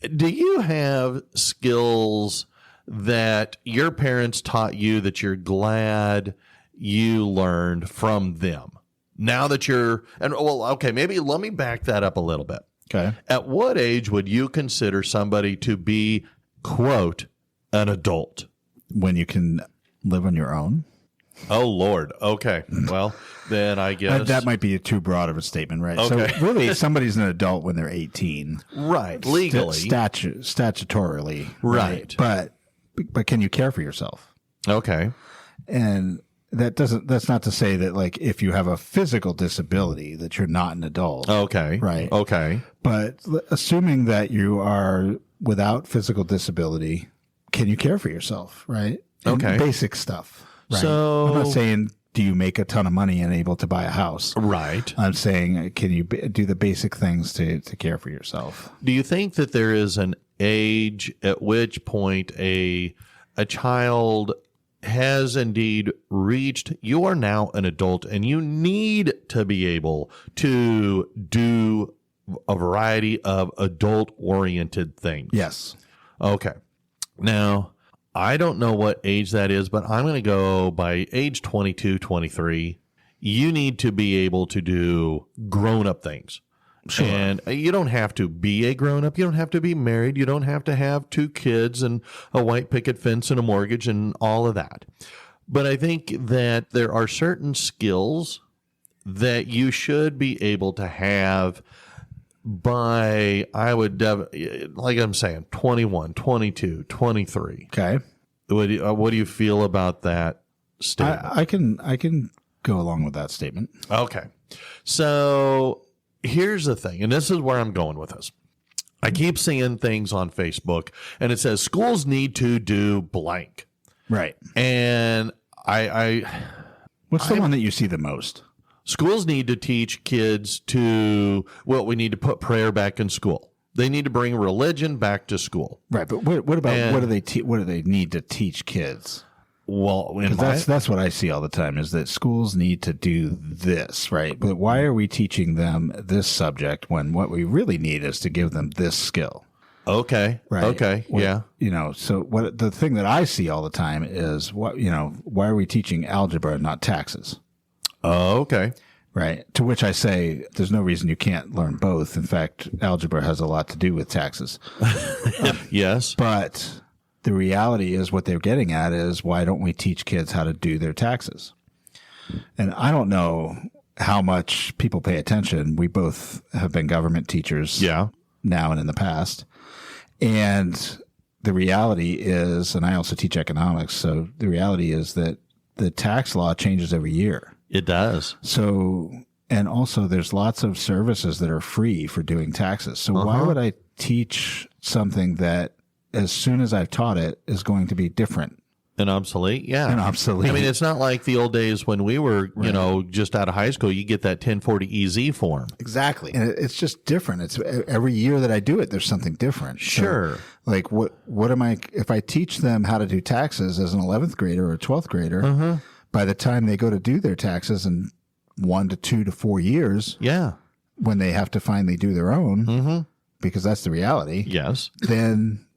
Do you have skills that your parents taught you that you're glad you learned from them? Now that maybe let me back that up a little bit. Okay. At what age would you consider somebody to be, quote, an adult? When you can live on your own. Oh, Lord. Okay. Well, then I guess. That might be too broad of a statement, right? Okay. So really, somebody's an adult when they're 18. Right. Legally. Statutorily. Right. But can you care for yourself? Okay. And that's not to say that, like, if you have a physical disability that you're not an adult. Okay. Right. Okay. But assuming that you are without physical disability, can you care for yourself? Right. And Okay. basic stuff. Right. So I'm not saying, do you make a ton of money and able to buy a house? Right. I'm saying, can you do the basic things to care for yourself? Do you think that there is an age at which point a child has indeed reached, you are now an adult and you need to be able to do a variety of adult-oriented things? Yes. Okay. Now, I don't know what age that is, but I'm going to go by age 22, 23. You need to be able to do grown-up things. Sure. And you don't have to be a grown-up. You don't have to be married. You don't have to have 2 kids and a white picket fence and a mortgage and all of that. But I think that there are certain skills that you should be able to have by, like I'm saying, 21, 22, 23. Okay. What do you feel about that statement? I can go along with that statement. Okay. So here's the thing, and this is where I'm going with this. I keep seeing things on Facebook, and it says schools need to do blank. Right. And What's the one that you see the most? schools need to teach kids we need to put prayer back in school. They need to bring religion back to school. Right. But what about, what do they need to teach kids? Well, that's what I see all the time is that schools need to do this, right? But why are we teaching them this subject when what we really need is to give them this skill? Okay. Right. Okay. Yeah. So the thing that I see all the time is why are we teaching algebra and not taxes? Oh, okay. Right. To which I say, there's no reason you can't learn both. In fact, algebra has a lot to do with taxes. Yes. But the reality is what they're getting at is why don't we teach kids how to do their taxes? And I don't know how much people pay attention. We both have been government teachers now and in the past. And the reality is, and I also teach economics, so the reality is that the tax law changes every year. It does. So, and also there's lots of services that are free for doing taxes. So why would I teach something that as soon as I've taught it is going to be different? And obsolete, yeah. And obsolete. I mean, it's not like the old days when we were, just out of high school, you get that 1040 EZ form. Exactly. And it's just different. It's every year that I do it, there's something different. Sure. So, like what am I, if I teach them how to do taxes as an 11th grader or a 12th grader, by the time they go to do their taxes in 1 to 2 to 4 years, when they have to finally do their own, because that's the reality. Yes. Then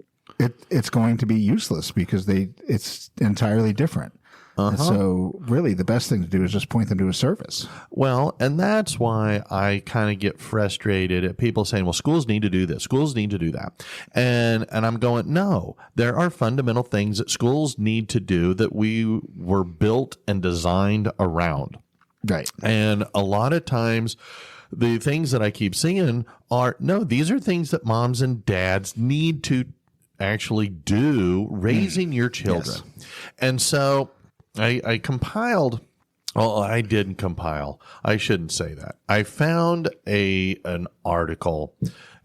it's going to be useless because it's entirely different. And so really the best thing to do is just point them to a service. Well, and that's why I kind of get frustrated at people saying, well, schools need to do this, schools need to do that. And I'm going, no, there are fundamental things that schools need to do that we were built and designed around. Right. And a lot of times the things that I keep seeing are, no, these are things that moms and dads need to actually do raising your children. Yes. And so I compiled, well, I didn't compile. I shouldn't say that. I found an article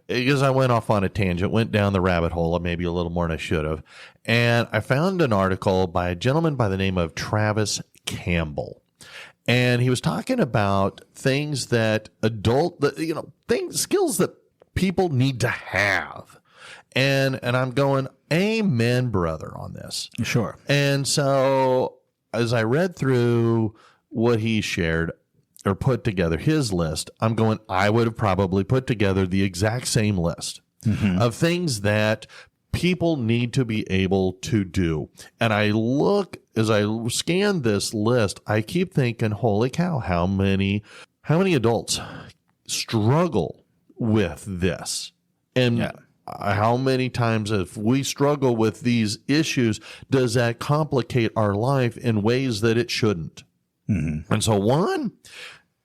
because I went off on a tangent, went down the rabbit hole, maybe a little more than I should have. And I found an article by a gentleman by the name of Travis Campbell. And he was talking about things that skills that people need to have. And I'm going, amen, brother, on this. Sure. And so as I read through what he shared or put together his list, I'm going, I would have probably put together the exact same list. of things that people need to be able to do. And as I scan this list, I keep thinking, holy cow, how many adults struggle with this? And how many times, if we struggle with these issues, does that complicate our life in ways that it shouldn't? And so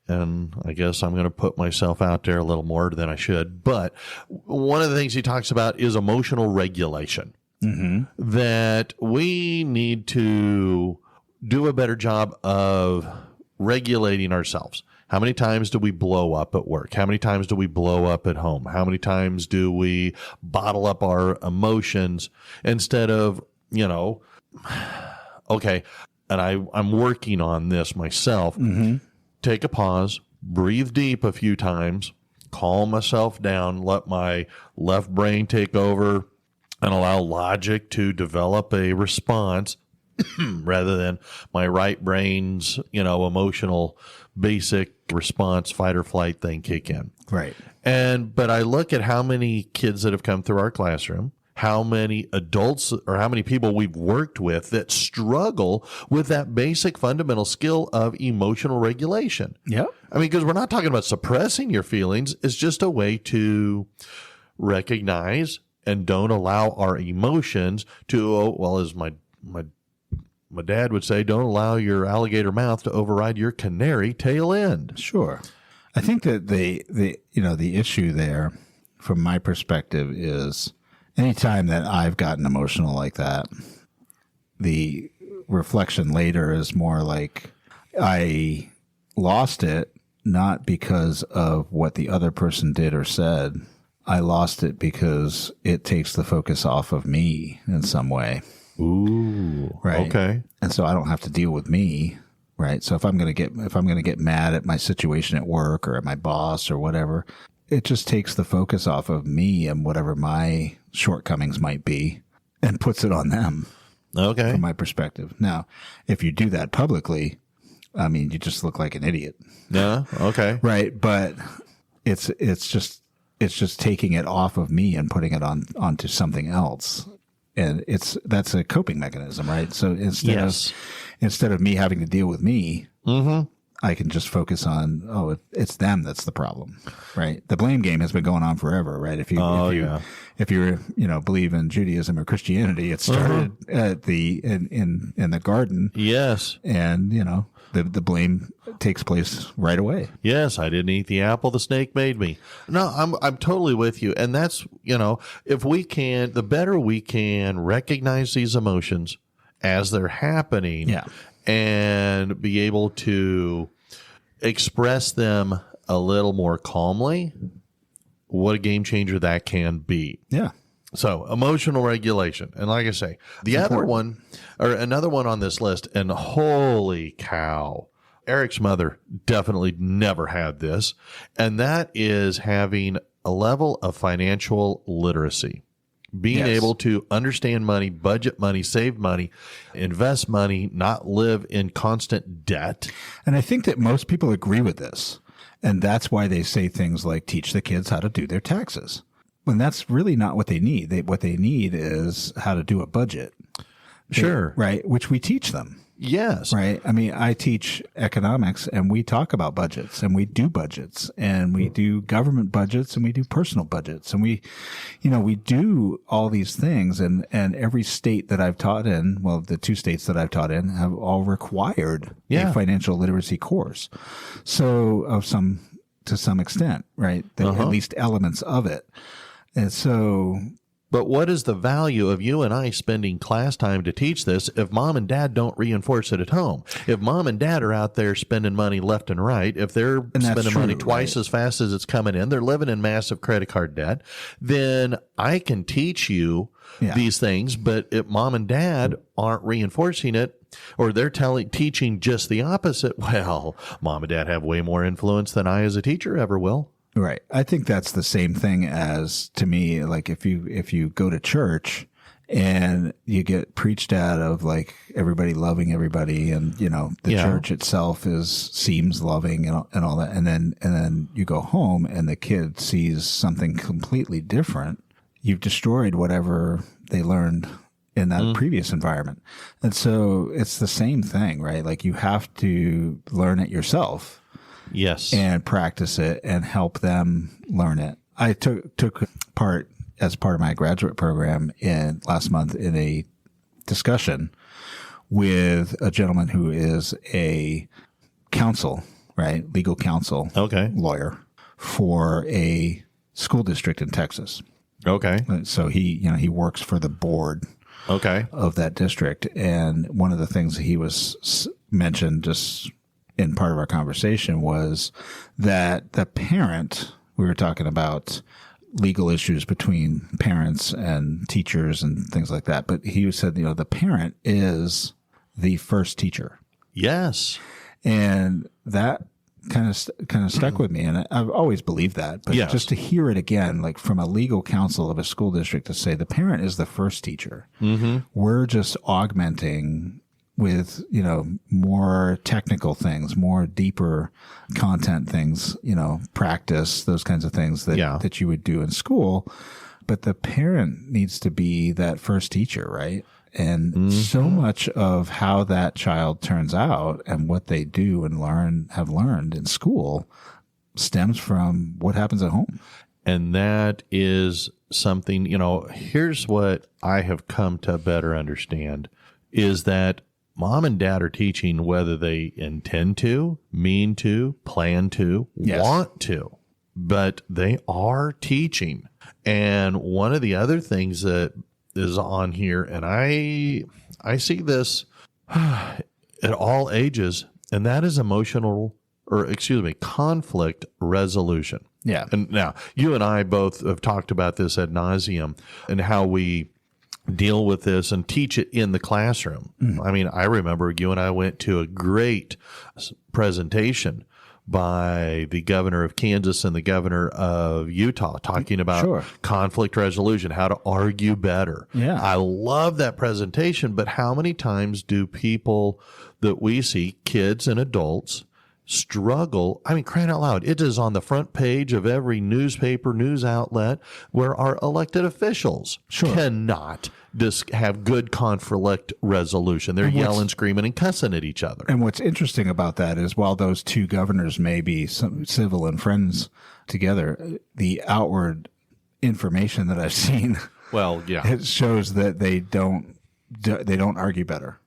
and I guess I'm going to put myself out there a little more than I should, but one of the things he talks about is emotional regulation. That we need to do a better job of regulating ourselves. How many times do we blow up at work? How many times do we blow up at home? How many times do we bottle up our emotions instead of, okay, and I'm working on this myself. Take a pause, breathe deep a few times, calm myself down, let my left brain take over, and allow logic to develop a response rather than my right brain's, emotional basic response, fight or flight thing kick in. Right. But I look at how many kids that have come through our classroom, how many adults or how many people we've worked with that struggle with that basic fundamental skill of emotional regulation. Yeah. I mean, because we're not talking about suppressing your feelings. It's just a way to recognize and don't allow our emotions to, as my dad would say, don't allow your alligator mouth to override your canary tail end. Sure. I think that the issue there from my perspective is anytime that I've gotten emotional like that, the reflection later is more like I lost it not because of what the other person did or said. I lost it because it takes the focus off of me in some way. Ooh. Right. Okay. And so I don't have to deal with me. Right. So if I'm going to get mad at my situation at work or at my boss or whatever, it just takes the focus off of me and whatever my shortcomings might be and puts it on them. Okay. From my perspective. Now, if you do that publicly, I mean, you just look like an idiot. Yeah. Okay. Right. But it's just taking it off of me and putting it onto something else. And that's a coping mechanism, right? So instead of me having to deal with me, I can just focus on, it's them that's the problem, right? The blame game has been going on forever, right? If you believe in Judaism or Christianity, it started at in the garden. Yes. And, the blame takes place right away. Yes, I didn't eat the apple the snake made me. No, I'm totally with you. And that's, if we can, the better we can recognize these emotions as they're happening and be able to express them a little more calmly, what a game changer that can be. Yeah. So emotional regulation. And like I say, another one on this list, and holy cow, Eric's mother definitely never had this. And that is having a level of financial literacy, being able to understand money, budget money, save money, invest money, not live in constant debt. And I think that most people agree with this. And that's why they say things like teach the kids how to do their taxes. When that's really not what they need. What they need is how to do a budget. Sure. Right. Which we teach them. Yes. Right. I mean, I teach economics and we talk about budgets and we do budgets and we do government budgets and we do personal budgets and we do all these things and every state that I've taught in, well, the 2 states that I've taught in have all required a financial literacy course. So to some extent, right? At least elements of it. And so, but what is the value of you and I spending class time to teach this if mom and dad don't reinforce it at home? If mom and dad are out there spending money left and right, if they're spending money twice as fast as it's coming in, they're living in massive credit card debt, then I can teach you these things. But if mom and dad aren't reinforcing it, or they're teaching just the opposite, well, mom and dad have way more influence than I as a teacher ever will. Right. I think that's the same thing as, to me, like if you go to church And you get preached at of like everybody loving everybody, and the church itself seems loving and all that. And then you go home and the kid sees something completely different. You've destroyed whatever they learned in that previous environment. And so it's the same thing, right? Like you have to learn it yourself. Yes. And practice it and help them learn it. I took part as part of my graduate program last month in a discussion with a gentleman who is a counsel, right? Legal counsel. Okay. Lawyer for a school district in Texas. Okay. So he works for the board of that district. And one of the things he was mentioned just in part of our conversation was that the parent, we were talking about legal issues between parents and teachers and things like that. But he said, the parent is the first teacher. Yes. And that kind of stuck with me. And I've always believed that, but just to hear it again, like from a legal counsel of a school district to say the parent is the first teacher. Mm-hmm. We're just augmenting with, more technical things, more deeper content things, practice, those kinds of things that you would do in school. But the parent needs to be that first teacher, right? And so much of how that child turns out and what they do and have learned in school stems from what happens at home. And that is something, here's what I have come to better understand is that mom and dad are teaching whether they intend to, mean to, plan to, want to, but they are teaching. And one of the other things that is on here, and I see this at all ages, and that is conflict resolution. Yeah. And now you and I both have talked about this ad nauseum and how we deal with this and teach it in the classroom. I mean, I remember you and I went to a great presentation by the governor of Kansas and the governor of Utah talking about conflict resolution, how to argue better. Yeah. I love that presentation, but how many times do people that we see, kids and adults, struggle? I mean, crying out loud, it is on the front page of every newspaper, news outlet, where our elected officials cannot have good conflict resolution. They're yelling, screaming, and cussing at each other. And what's interesting about that is while those two governors may be civil and friends together, the outward information that I've seen, it shows that they don't argue better.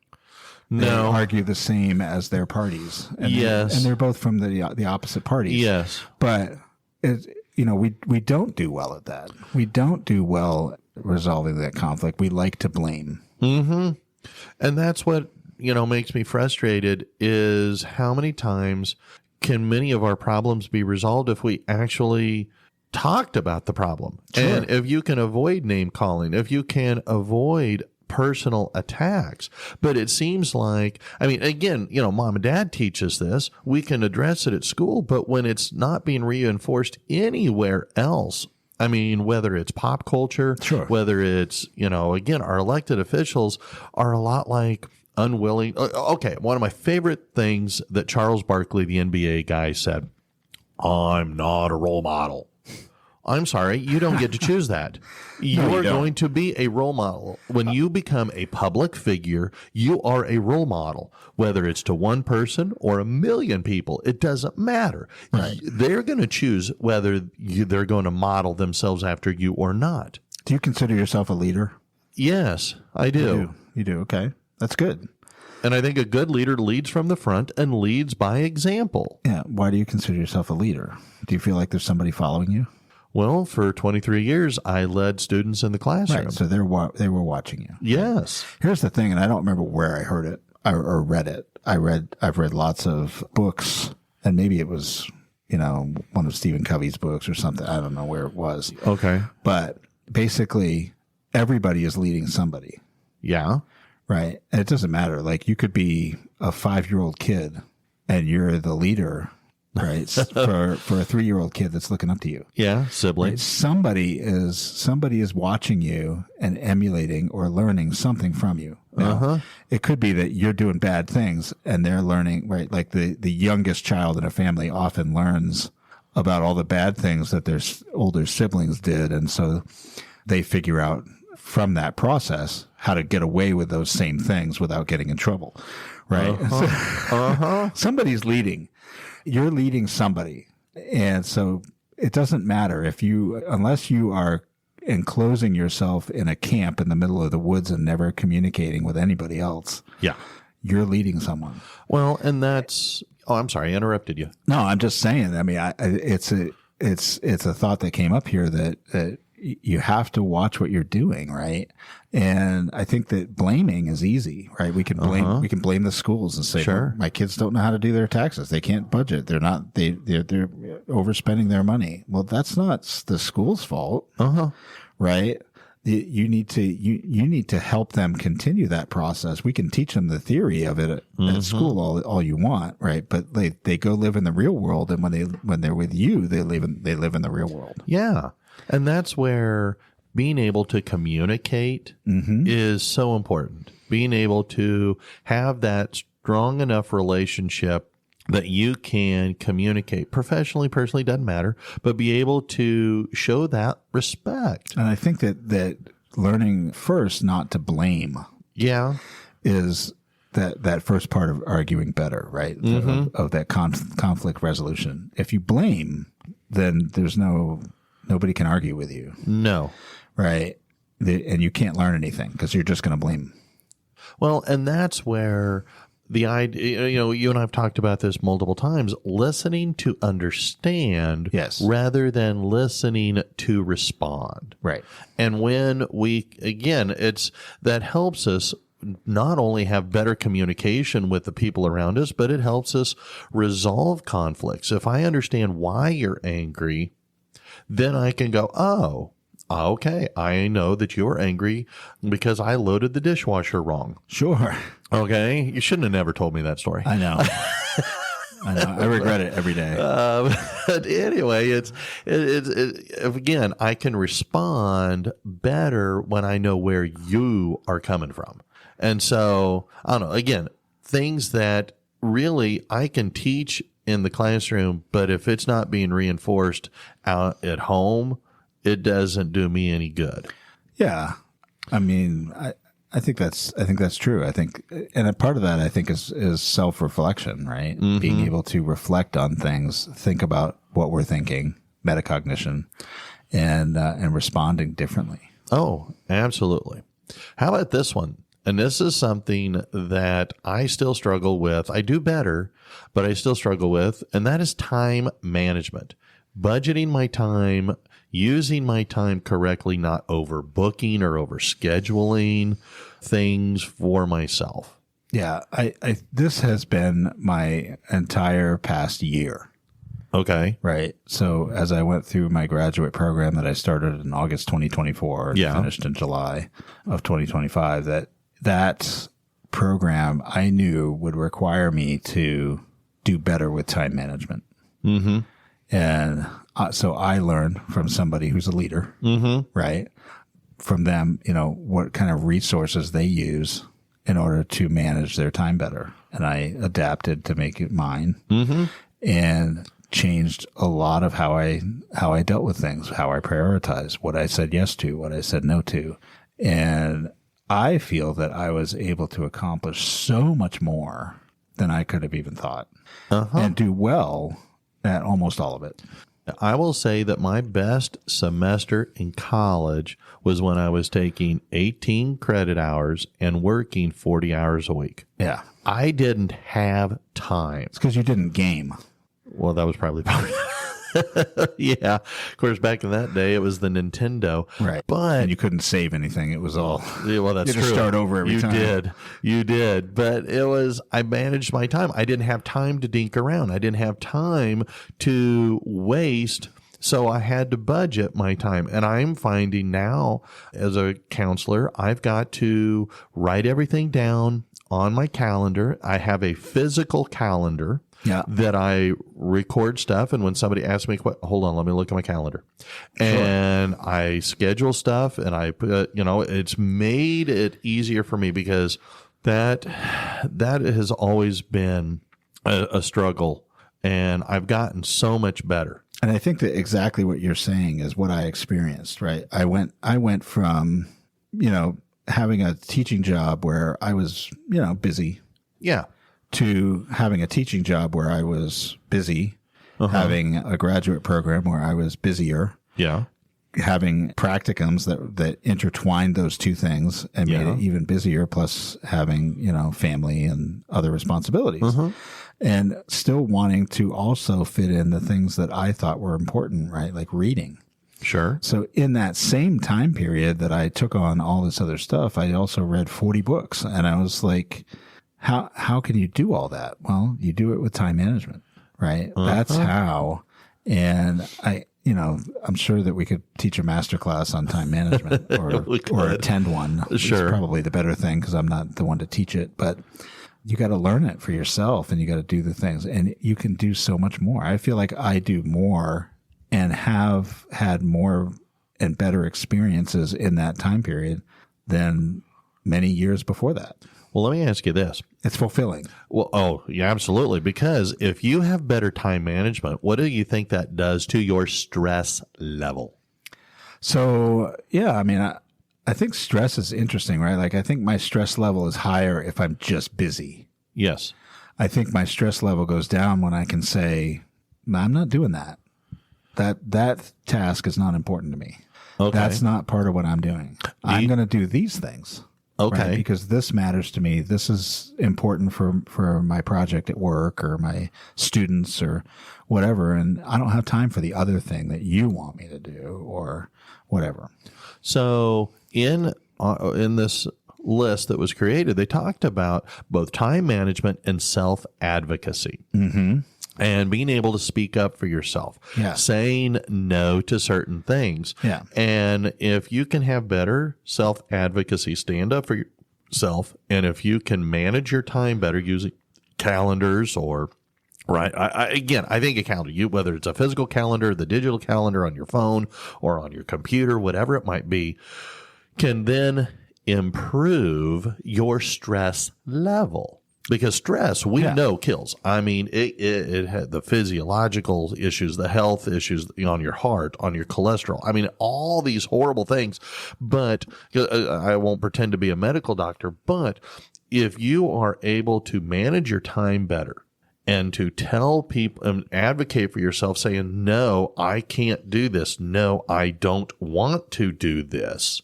They argue the same as their parties. And and they're both from the opposite parties. Yes. But we don't do well at that. We don't do well resolving that conflict. We like to blame. Mm-hmm. And that's what, makes me frustrated is how many times can many of our problems be resolved if we actually talked about the problem? Sure. And if you can avoid name calling, if you can avoid personal attacks. But it seems like, I mean, again, mom and dad teach us this. We can address it at school, but when it's not being reinforced anywhere else, I mean, whether it's pop culture, whether it's, again, our elected officials are a lot like unwilling. Okay, one of my favorite things that Charles Barkley, the NBA guy, said, I'm not a role model. I'm sorry, you don't get to choose that. You are going to be a role model. When you become a public figure, you are a role model, whether it's to one person or 1 million people. It doesn't matter. Right. They're going to choose whether they're going to model themselves after you or not. Do you consider yourself a leader? Yes, I do. You do. Okay. That's good. And I think a good leader leads from the front and leads by example. Yeah. Why do you consider yourself a leader? Do you feel like there's somebody following you? Well, for 23 years, I led students in the classroom. Right, so they were watching you. Yes. Here's the thing, and I don't remember where I heard it or read it. I've read lots of books, and maybe it was, one of Stephen Covey's books or something. I don't know where it was. Okay. But basically, everybody is leading somebody. Yeah. Right. And it doesn't matter. Like you could be a 5-year-old kid and you're the leader right? for a 3-year-old kid that's looking up to you. Yeah, Right? siblings. Somebody is watching you and emulating or learning something from you. Now, it could be that you're doing bad things and they're learning, right? Like the youngest child in a family often learns about all the bad things that their older siblings did. And so they figure out from that process how to get away with those same things without getting in trouble, right? Somebody's leading. You're leading somebody. And so it doesn't matter unless you are enclosing yourself in a camp in the middle of the woods and never communicating with anybody else. Yeah. You're leading someone. Well, and that's, I'm sorry, I interrupted you. No, I'm just saying. I mean, it's a thought that came up here that you have to watch what you're doing, right? And I think that blaming is easy, right? We can blame the schools and say, Sure. well, my kids don't know how to do their taxes. They can't budget. They're overspending their money. Well, that's not the school's fault, right? You need to help them continue that process. We can teach them the theory of it at school all you want, right? But they go live in the real world, and when they're with you, they live in the real world. Yeah. And that's where being able to communicate is so important. Being able to have that strong enough relationship that you can communicate professionally, personally, doesn't matter, but be able to show that respect. And I think that learning first not to blame Yeah. is that first part of arguing better, right? Of that conflict resolution. If you blame, then nobody can argue with you, No. right? And you can't learn anything because you're just going to blame. Well, and that's where the idea, you and I have talked about this multiple times, listening to understand Yes. rather than listening to respond. Right. And when that helps us not only have better communication with the people around us, but it helps us resolve conflicts. If I understand why you're angry, then I can go, oh, okay, I know that you're angry because I loaded the dishwasher wrong. Sure. Okay, you shouldn't have never told me that story. I know. I know. I regret it every day. But anyway, it's again, I can respond better when I know where you are coming from. And so, I don't know, again, things that really I can teach in the classroom, but if it's not being reinforced out at home, it doesn't do me any good. Yeah. I mean, I think that's true. I think, and a part of that I think is self-reflection, right? Being able to reflect on things, think about what we're thinking, metacognition, and responding differently. Oh, absolutely. How about this one? And this is something that I still struggle with. I do better, but I still struggle with, and that is time management. Budgeting my time, using my time correctly, not overbooking or overscheduling things for myself. Yeah, I this has been my entire past year. Okay. Right. So as I went through my graduate program that I started in August 2024 and finished in July of 2025, that program I knew would require me to do better with time management. Mm-hmm. And so I learned from somebody who's a leader, right? From them, what kind of resources they use in order to manage their time better. And I adapted to make it mine and changed a lot of how I dealt with things, how I prioritized, what I said yes to, what I said no to. And I feel that I was able to accomplish so much more than I could have even thought and do well at almost all of it. I will say that my best semester in college was when I was taking 18 credit hours and working 40 hours a week. Yeah. I didn't have time. It's because you didn't game. Well, that was probably part of it. Yeah. Of course, back in that day, it was the Nintendo. Right. But and you couldn't save anything. It was all. Yeah, well, that's you had true. to start over every time. You did. But I managed my time. I didn't have time to dink around. I didn't have time to waste. So I had to budget my time. And I'm finding now as a counselor, I've got to write everything down on my calendar. I have a physical calendar Yeah. that I record stuff. And when somebody asks me, hold on, let me look at my calendar. And I schedule stuff, and I put, it's made it easier for me, because that has always been a struggle, and I've gotten so much better. And I think that exactly what you're saying is what I experienced, right? I went from, having a teaching job where I was, busy, Yeah. to having a teaching job where I was busy, having a graduate program where I was busier, Yeah. having practicums that intertwined those two things and made it even busier, plus having, family and other responsibilities. And still wanting to also fit in the things that I thought were important, right? Like reading. Sure. So in that same time period that I took on all this other stuff, I also read 40 books. And I was like, how can you do all that? Well, you do it with time management, right? That's how. And I'm sure that we could teach a master class on time management or attend one. Sure. It's probably the better thing, because I'm not the one to teach it, but you got to learn it for yourself, and you got to do the things, and you can do so much more. I feel like I do more and have had more and better experiences in that time period than many years before that. Well, let me ask you this. It's fulfilling. Well, yeah, absolutely. Because if you have better time management, what do you think that does to your stress level? So, yeah, I mean, I think stress is interesting, right? Like, I think my stress level is higher if I'm just busy. Yes. I think my stress level goes down when I can say, "No, I'm not doing that. That task is not important to me. Okay. That's not part of what I'm doing. I'm going to do these things." Okay. Right? Because this matters to me. This is important for my project at work or my students or whatever. And I don't have time for the other thing that you want me to do or whatever. So in this list that was created, they talked about both time management and self-advocacy. And being able to speak up for yourself, saying no to certain things. Yeah. And if you can have better self-advocacy, stand up for yourself, and if you can manage your time better using calendars or, right, I think a calendar, whether it's a physical calendar, the digital calendar on your phone or on your computer, whatever it might be, can then improve your stress level. Because stress, we know, kills. I mean, it had the physiological issues, the health issues on your heart, on your cholesterol. I mean, all these horrible things. But I won't pretend to be a medical doctor. But if you are able to manage your time better and to tell people and advocate for yourself, saying, no, I can't do this. No, I don't want to do this.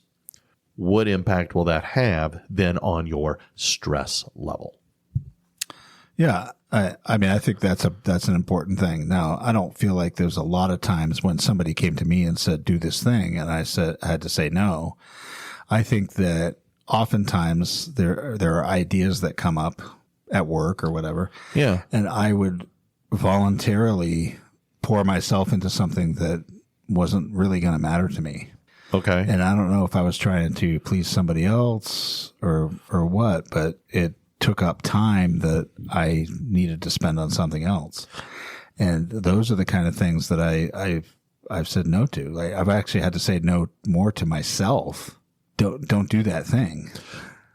What impact will that have then on your stress level? Yeah, I mean, I think that's an important thing. Now, I don't feel like there's a lot of times when somebody came to me and said, "Do this thing," and I had to say no. I think that oftentimes there are ideas that come up at work or whatever, and I would voluntarily pour myself into something that wasn't really going to matter to me. Okay, and I don't know if I was trying to please somebody else or what, but it took up time that I needed to spend on something else. And those are the kind of things that I've said no to. Like, I've actually had to say no more to myself. Don't do that thing.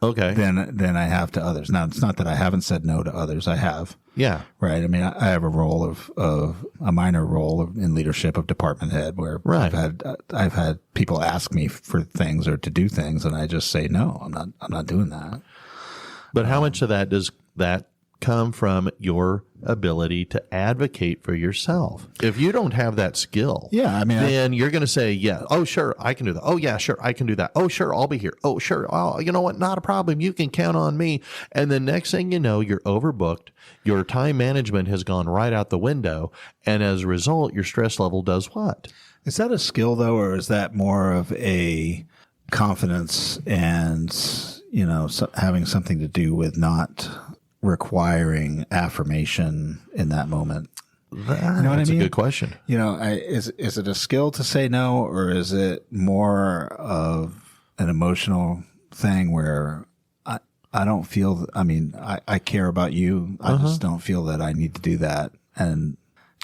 Okay. Than I have to others. Now, it's not that I haven't said no to others. I have. Yeah. Right. I mean, I have a role of a minor role in leadership of department head where I've had people ask me for things or to do things, and I just say no. I'm not doing that. But how much of that does that come from your ability to advocate for yourself? If you don't have that skill, then you're going to say, yeah, oh, sure, I can do that. Oh, yeah, sure, I can do that. Oh, sure, I'll be here. Oh, sure. Oh, you know what? Not a problem. You can count on me. And the next thing you know, you're overbooked. Your time management has gone right out the window. And as a result, your stress level does what? Is that a skill, though, or is that more of a confidence and, having something to do with not requiring affirmation in that moment? That's a good question. Is it a skill to say no, or is it more of an emotional thing where I don't feel, I mean, I care about you. I just don't feel that I need to do that. And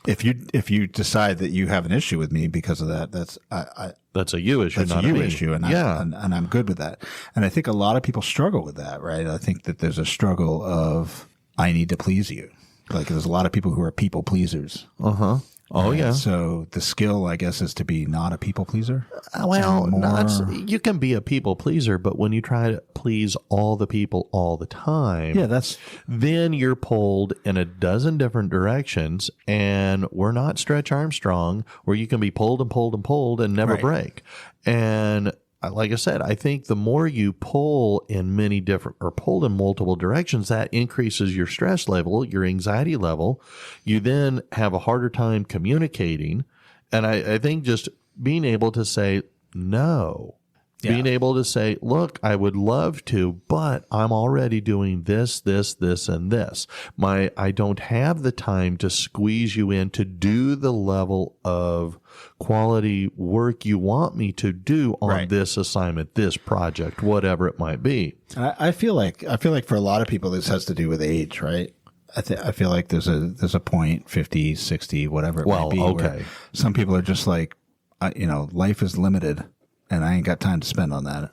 if you decide that you have an issue with me because of that, That's a you issue, that's not a you me. issue. And yeah. and I'm good with that. And I think a lot of people struggle with that, right? I think that there's a struggle of, I need to please you. Like there's a lot of people who are people pleasers. Oh, Right? yeah. So the skill, I guess, is to be not a people pleaser. Well, More- you can be a people pleaser, but when you try to please all the people all the time, Yeah, that's then you're pulled in a dozen different directions, and we're not Stretch Armstrong, where you can be pulled and pulled and pulled and never Right. break. And like I said, I think the more you pull in many different or pulled in multiple directions, that increases your stress level, your anxiety level. You then have a harder time communicating. And I think just being able to say no, being able to say, look, I would love to, but I'm already doing this, this, this, and this. I don't have the time to squeeze you in to do the level of quality work you want me to do on Right. this assignment, this project, whatever it might be. I feel like for a lot of people this has to do with age, right? I feel like there's a point 50, 60, whatever it Well, might be. okay. Where some people are just like, life is limited, and I ain't got time to spend on that.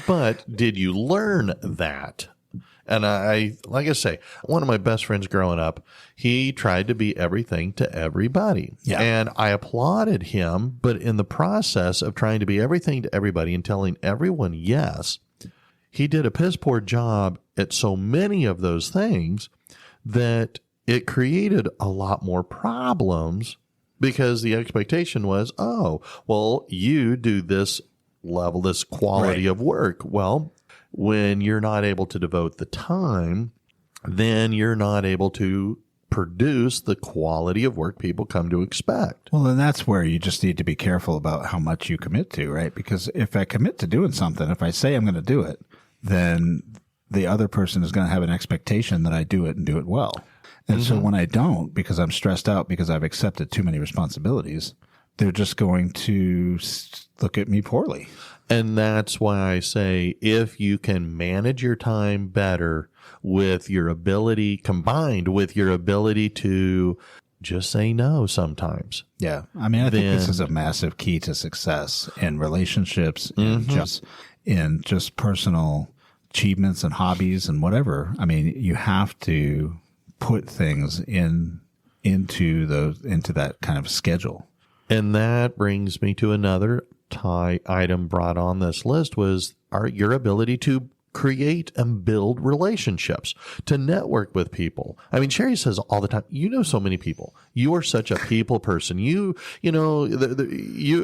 But did you learn that? And like I say, one of my best friends growing up, he tried to be everything to everybody. Yeah. And I applauded him, but in the process of trying to be everything to everybody and telling everyone yes, he did a piss poor job at so many of those things that it created a lot more problems because the expectation was, oh, well, you do this level, this quality Right. of work. Well, when you're not able to devote the time, then you're not able to produce the quality of work people come to expect. Well, and that's where you just need to be careful about how much you commit to, right? Because if I commit to doing something, if I say I'm going to do it, then the other person is going to have an expectation that I do it and do it well. And so when I don't, because I'm stressed out because I've accepted too many responsibilities, they're just going to look at me poorly. And that's why I say if you can manage your time better with your ability, combined with your ability to just say no sometimes. Yeah. I mean, I think this Then- is a massive key to success in relationships and just personal achievements and hobbies and whatever. I mean, you have to put things into that kind of schedule. And that brings me to another item brought on this list was your ability to create and build relationships, to network with people. I mean, Sherry says all the time, you know so many people. You are such a people person. You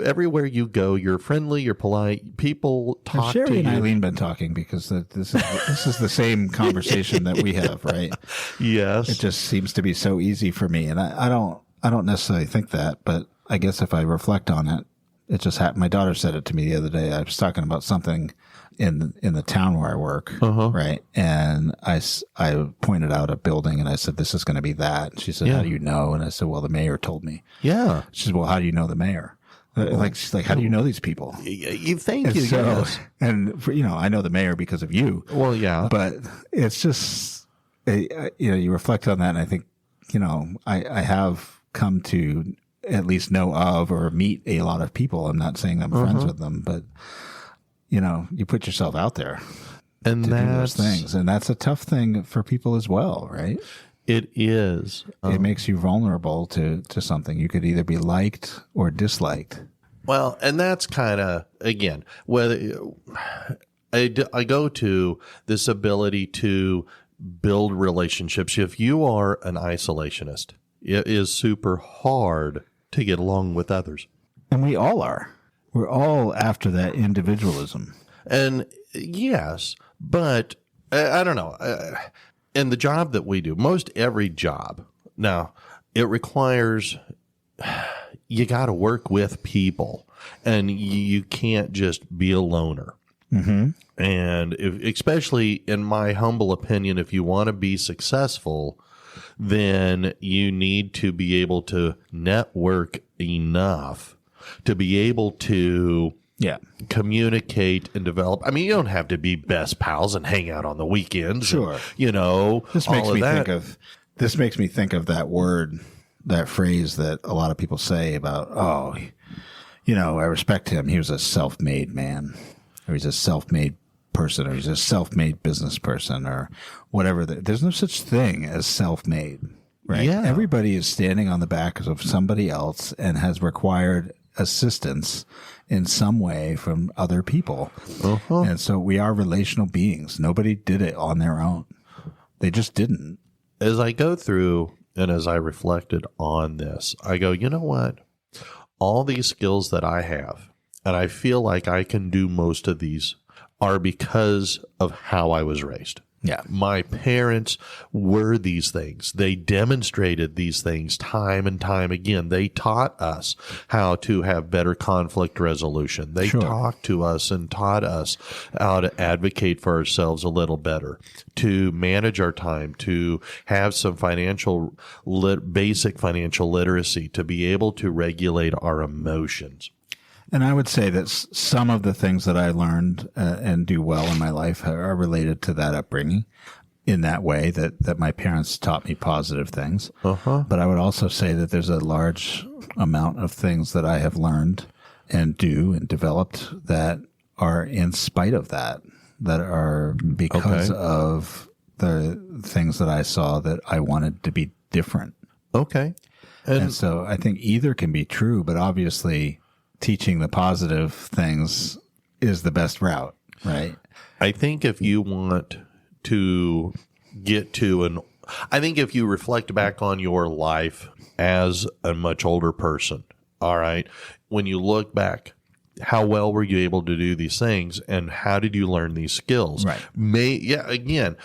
everywhere you go, you're friendly, you're polite. People talk Sherry to and you. Eileen been talking because this is the same conversation that we have, right? Yes. It just seems to be so easy for me, and I don't necessarily think that, but I guess if I reflect on it, it just happened. My daughter said it to me the other day. I was talking about something in the town where I work, right? And I pointed out a building, and I said, "This is going to be that." And she said, "How do you know?" And I said, "Well, the mayor told me." Yeah. She said, "Well, how do you know the mayor?" She's like, "How do you know these people?" You thank you. So, Yes. and I know the mayor because of you. Well, yeah. But it's just, you reflect on that, and I think, I have come to at least know of or meet a lot of people. I'm not saying I'm friends with them, but, you put yourself out there And to do those that's things. And that's a tough thing for people as well, right? it is. It makes you vulnerable to something. You could either be liked or disliked. Well, and that's kind of, again, whether I go to this ability to build relationships. If you are an isolationist, it is super hard to get along with others. And we all are. We're all after that individualism. And yes, but I don't know. In the job that we do, most every job, now it requires, you got to work with people, and you can't just be a loner. Mm-hmm. And especially in my humble opinion, if you want to be successful, then you need to be able to network enough to be able to Yeah. communicate and develop. I mean, you don't have to be best pals and hang out on the weekends. Sure. And, you know, This all makes of me that. think of that word, that phrase that a lot of people say about, oh, you know, I respect him. He was a self-made man, or he's a self-made person, or he's a self-made business person, or whatever. There's no such thing as self-made, right? Yeah. Everybody is standing on the back of somebody else and has required assistance in some way from other people. And so we are relational beings. Nobody did it on their own. They just didn't. As I go through and as I reflected on this, I go, you know what? All these skills that I have, and I feel like I can do most of these, are because of how I was raised. Yeah. My parents were these things. They demonstrated these things time and time again. They taught us how to have better conflict resolution. They Sure. talked to us and taught us how to advocate for ourselves a little better, to manage our time, to have some basic financial literacy, to be able to regulate our emotions. And I would say that some of the things that I learned and do well in my life are related to that upbringing in that way, that my parents taught me positive things. But I would also say that there's a large amount of things that I have learned and do and developed that are in spite of that are because of the things that I saw that I wanted to be different. Okay. And so I think either can be true, but obviously teaching the positive things is the best route, right? I think if you want to get to I think if you reflect back on your life as a much older person, all right, when you look back, how well were you able to do these things and how did you learn these skills? Right. Again,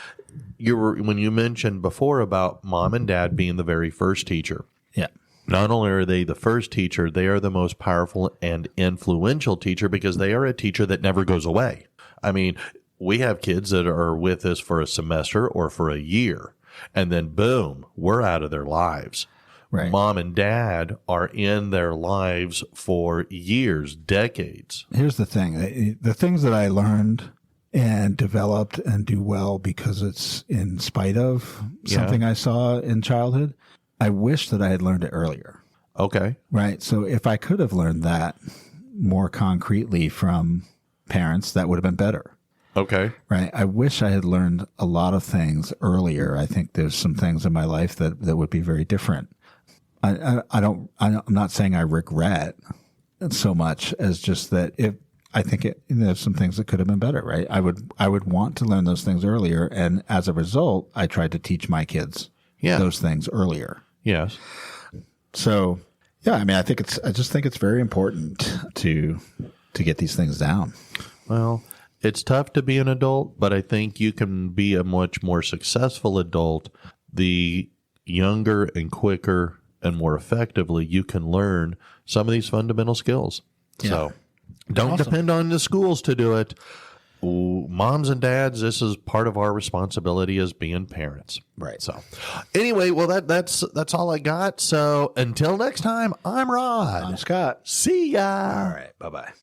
when you mentioned before about mom and dad being the very first teacher. Yeah. Not only are they the first teacher, they are the most powerful and influential teacher because they are a teacher that never goes away. I mean, we have kids that are with us for a semester or for a year, and then boom, we're out of their lives. Right. Mom and dad are in their lives for years, decades. Here's the thing. The things that I learned and developed and do well because it's in spite of something I saw in childhood, I wish that I had learned it earlier. Okay. Right. So if I could have learned that more concretely from parents, that would have been better. Okay. Right. I wish I had learned a lot of things earlier. I think there's some things in my life that would be very different. I'm not saying I regret so much as just that I think there's some things that could have been better. Right. I would want to learn those things earlier. And as a result, I tried to teach my kids those things earlier. Yes. So, yeah, I mean, I just think it's very important to get these things down. Well, it's tough to be an adult, but I think you can be a much more successful adult the younger and quicker and more effectively you can learn some of these fundamental skills. Yeah. So don't depend on the schools to do it. Moms and dads, this is part of our responsibility as being parents. Right. So anyway, well, that's all I got. So until next time, I'm Rod. I'm Scott. See ya. All right. Bye-bye.